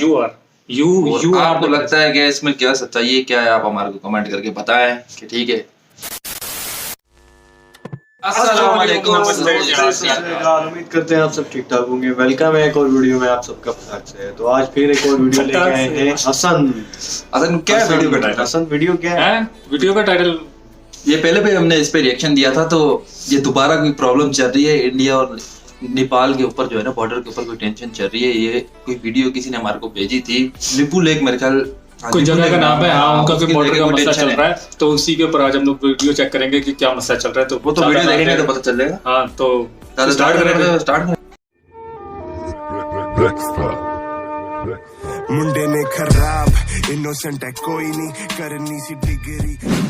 You are you are. आपको लगता है कि इसमें क्या सच्चाई है, क्या है, आप हमारे को कमेंट करके बताएं कि ठीक है। अस्सलाम वालेकुम, उम्मीद करते हैं आप सब ठीक ठाक होंगे। वेलकम है एक और वीडियो में आप सबका फटाक से। तो आज फिर एक और वीडियो लेके आए हैं हसन। क्या है वीडियो का टाइटल? हसन वीडियो क्या है? वीडियो का टाइटल ये पहले भी हमने इस पे रिएक्शन दिया था, तो ये दोबारा कोई प्रॉब्लम चल रही है इंडिया और नेपाल के ऊपर, जो है ना बॉर्डर के ऊपर कोई टेंशन चल रही है। ये कोई वीडियो किसी ने हमारे को भेजी थी, लिपू लेक मेरे ख्याल कोई जगह का नाम है। हाँ, उनका कोई बॉर्डर का मसला चल रहा है, तो उसी के ऊपर आज हम लोग वीडियो चेक करेंगे कि क्या मसला चल रहा है। तो वो तो वीडियो देखेंगे तो पता चल जाएगा। हाँ, तो स्टार्ट करें। स्टार्ट मुंडे ने खराब इनोसेंट है कोई नहीं करनी सी डिग्री।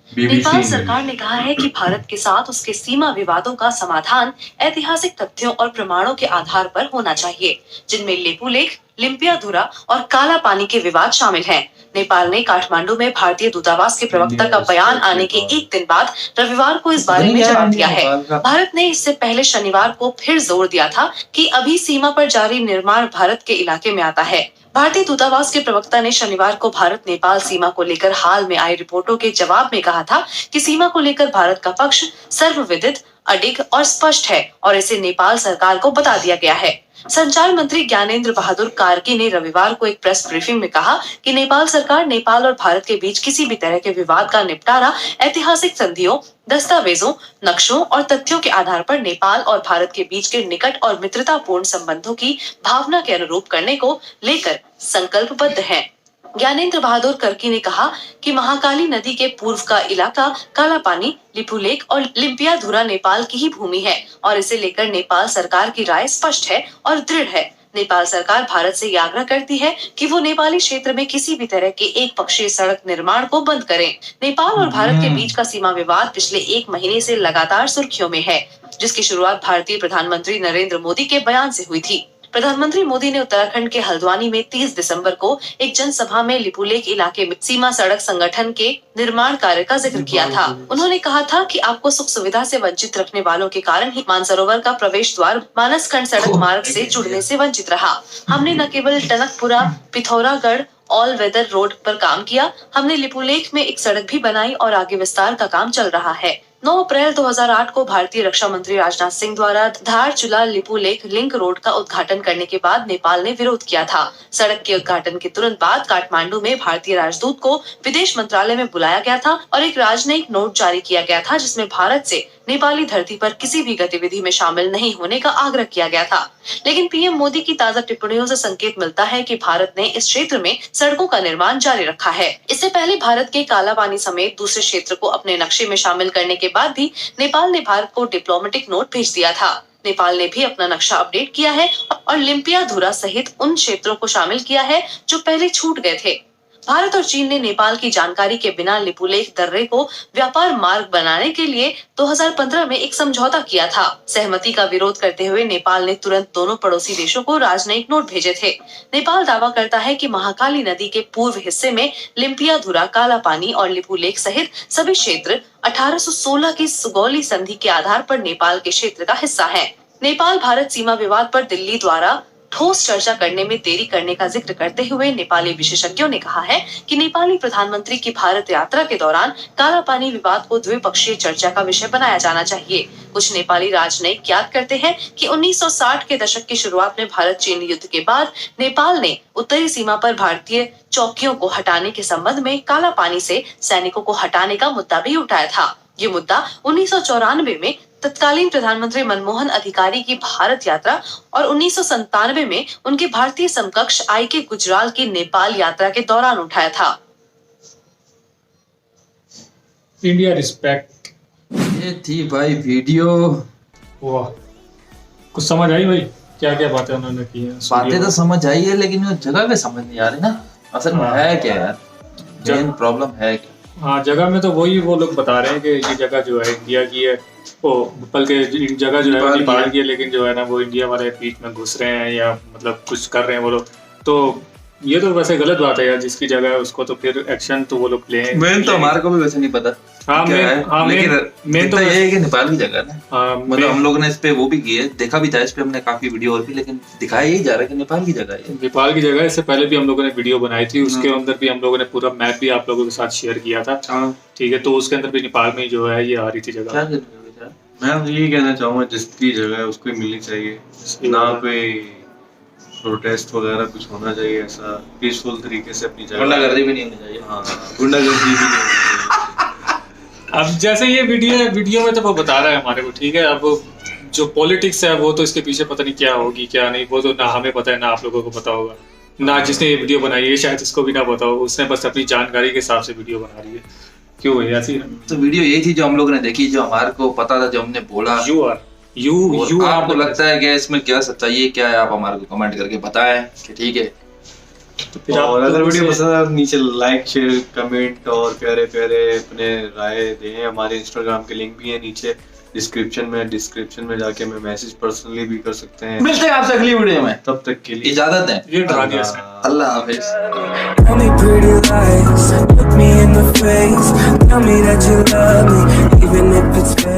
नेपाल सरकार ने कहा है कि भारत के साथ उसके सीमा विवादों का समाधान ऐतिहासिक तथ्यों और प्रमाणों के आधार पर होना चाहिए, जिनमें लेपू लेक, लिम्पियाधुरा और काला पानी के विवाद शामिल हैं। नेपाल ने काठमांडू में भारतीय दूतावास के प्रवक्ता का बयान आने के एक दिन बाद रविवार को इस बारे में जवाब दिया है। भारत ने इससे पहले शनिवार को फिर जोर दिया था कि अभी सीमा पर जारी निर्माण भारत के इलाके में आता है। भारतीय दूतावास के प्रवक्ता ने शनिवार को भारत नेपाल सीमा को लेकर हाल में आई रिपोर्टों के जवाब में कहा था कि सीमा को लेकर भारत का पक्ष सर्वविदित, अडिग और स्पष्ट है और इसे नेपाल सरकार को बता दिया गया है। संचार मंत्री ज्ञानेंद्र बहादुर कार्की ने रविवार को एक प्रेस ब्रीफिंग में कहा कि नेपाल सरकार नेपाल और भारत के बीच किसी भी तरह के विवाद का निपटारा ऐतिहासिक संधियों, दस्तावेजों, नक्शों और तथ्यों के आधार पर नेपाल और भारत के बीच के निकट और मित्रतापूर्ण संबंधों की भावना के अनुरूप करने को लेकर संकल्पबद्ध है। ज्ञानेंद्र बहादुर कर्की ने कहा कि महाकाली नदी के पूर्व का इलाका काला पानी, लिपू लेक और लिम्पियाधुरा नेपाल की ही भूमि है और इसे लेकर नेपाल सरकार की राय स्पष्ट है और दृढ़ है। नेपाल सरकार भारत से ये आग्रह करती है कि वो नेपाली क्षेत्र में किसी भी तरह के एक पक्षीय सड़क निर्माण को बंद करें। नेपाल और भारत के बीच का सीमा विवाद पिछले एक महीने से लगातार सुर्खियों में है, जिसकी शुरुआत भारतीय प्रधानमंत्री नरेंद्र मोदी के बयान से हुई थी। प्रधानमंत्री मोदी ने उत्तराखंड के हल्द्वानी में 30 दिसंबर को एक जनसभा में लिपुलेक इलाके में सीमा सड़क संगठन के निर्माण कार्य का जिक्र किया था। उन्होंने कहा था कि आपको सुख सुविधा से वंचित रखने वालों के कारण ही मानसरोवर का प्रवेश द्वार मानसखंड सड़क मार्ग से जुड़ने से वंचित रहा। हमने न केवल टनकपुरा पिथौरागढ़ ऑल वेदर रोड पर काम किया, हमने लिपुलेक में एक सड़क भी बनाई और आगे विस्तार का काम चल रहा है। 9 अप्रैल 2008 को भारतीय रक्षा मंत्री राजनाथ सिंह द्वारा धारचूला लिपुलेक लिंक रोड का उद्घाटन करने के बाद नेपाल ने विरोध किया था। सड़क के उद्घाटन के तुरंत बाद काठमांडू में भारतीय राजदूत को विदेश मंत्रालय में बुलाया गया था और एक राजनयिक नोट जारी किया गया था, जिसमें भारत से नेपाली धरती पर किसी भी गतिविधि में शामिल नहीं होने का आग्रह किया गया था। लेकिन पीएम मोदी की ताजा टिप्पणियों से संकेत मिलता है कि भारत ने इस क्षेत्र में सड़कों का निर्माण जारी रखा है। इससे पहले भारत के काला पानी समेत दूसरे क्षेत्र को अपने नक्शे में शामिल करने के बाद भी नेपाल ने भारत को डिप्लोमेटिक नोट भेज दिया था। नेपाल ने भी अपना नक्शा अपडेट किया है और लिम्पियाधुरा सहित उन क्षेत्रों को शामिल किया है जो पहले छूट गए थे। भारत और चीन ने नेपाल की जानकारी के बिना लिपुलेक दर्रे को व्यापार मार्ग बनाने के लिए 2015 में एक समझौता किया था। सहमति का विरोध करते हुए नेपाल ने तुरंत दोनों पड़ोसी देशों को राजनयिक नोट भेजे थे। नेपाल दावा करता है कि महाकाली नदी के पूर्व हिस्से में लिम्पियाधुरा, काला पानी और लिपुलेक सहित सभी क्षेत्र 1816 की सुगौली संधि के आधार पर नेपाल के क्षेत्र का हिस्सा है। नेपाल भारत सीमा विवाद पर दिल्ली द्वारा ठोस चर्चा करने में देरी करने का जिक्र करते हुए नेपाली विशेषज्ञों ने कहा है कि नेपाली प्रधानमंत्री की भारत यात्रा के दौरान काला पानी विवाद को द्विपक्षीय चर्चा का विषय बनाया जाना चाहिए। कुछ नेपाली राजनयिक याद करते हैं कि 1960 के दशक की शुरुआत में भारत चीन युद्ध के बाद नेपाल ने उत्तरी सीमा पर भारतीय चौकियों को हटाने के संबंध में काला पानी से सैनिकों को हटाने का मुद्दा भी उठाया था। ये मुद्दा 1994 में तत्कालीन प्रधानमंत्री मनमोहन अधिकारी की भारत यात्रा और 1997 में उनके भारतीय समकक्ष आई.के. गुजराल की नेपाल यात्रा के दौरान उठाया था। India respect. ये थी भाई वीडियो। वाह, कुछ समझ आई भाई? क्या क्या बातें उन्होंने की हैं? बातें तो समझ आई है, लेकिन वो जगह पे समझ नहीं आ रही ना। असल में है क्या यार, मेन प्रॉब्लम है क्या? हाँ, जगह में तो वही वो लोग बता रहे हैं कि ये जगह जो है इंडिया की है, वो बल्कि जगह जो है नेपाल की है, लेकिन जो है ना वो इंडिया वाले बीच में घुस रहे हैं या मतलब कुछ कर रहे हैं वो लोग। तो ये तो वैसे गलत बात है यार, जिसकी जगह है उसको तो फिर एक्शन तो वो लोग लें। मेन तो हमारे को भी वैसे नहीं पता हाँ क्या है, लेकिन मेन तो ये है कि नेपाल की जगह है ना, हाँ, मतलब हम लोगों ने इस पे वो भी की है, देखा भी था इस पे हमने काफी वीडियो और भी, लेकिन दिखाया यही जा रहा है कि नेपाल की जगह है। नेपाल की जगह इससे पहले भी हम लोगों ने वीडियो बनाई थी, उसके अंदर भी हम लोगों ने पूरा मैप भी आप लोगों के साथ शेयर किया था। ठीक है, तो उसके अंदर भी नेपाल में जो है ये आ रही थी क्या जगह। करेंगे? मैं तो यही कहना चाहूंगा जिसकी जगह है उसको ही मिलनी चाहिए, ना कोई प्रोटेस्ट वगैरह कुछ होना चाहिए, ऐसा पीसफुल तरीके से अपनी जगह। गुंडागर्दी भी नहीं होनी चाहिए। हाँ, गुंडागर्दी भी नहीं होनी चाहिए। अब जैसे ये वीडियो में तो वो बता रहा है हमारे को, ठीक है, अब जो पॉलिटिक्स है वो तो इसके पीछे पता नहीं क्या होगी क्या नहीं, वो तो ना हमें पता है ना आप लोगों को पता होगा, ना जिसने ये वीडियो बनाई है शायद इसको भी ना पता हो, उसने बस अपनी जानकारी के हिसाब से वीडियो बना रही है। क्यों है ऐसी? तो वीडियो यही थी जो हम लोगों ने देखी, जो हमारे को पता था, जो हमने बोला। यू आपको लगता है कि इसमें क्या सच्चाई है, क्या है, आप हमारे को कमेंट करके बताएं कि ठीक है। और अगर वीडियो पसंद है नीचे लाइक शेयर कमेंट और प्यारे प्यारे अपने राय दें। हमारे इंस्टाग्राम के लिंक भी है नीचे डिस्क्रिप्शन में जाके हमें मैसेज पर्सनली भी कर सकते हैं। मिलते हैं आपसे अगली वीडियो में, तब तक के लिए इजाजत दें। ये डरा दिया इसने। अल्लाह हाफिज। Tell me pretty lies, look me in the face. Tell me that you love me, even if it's fake.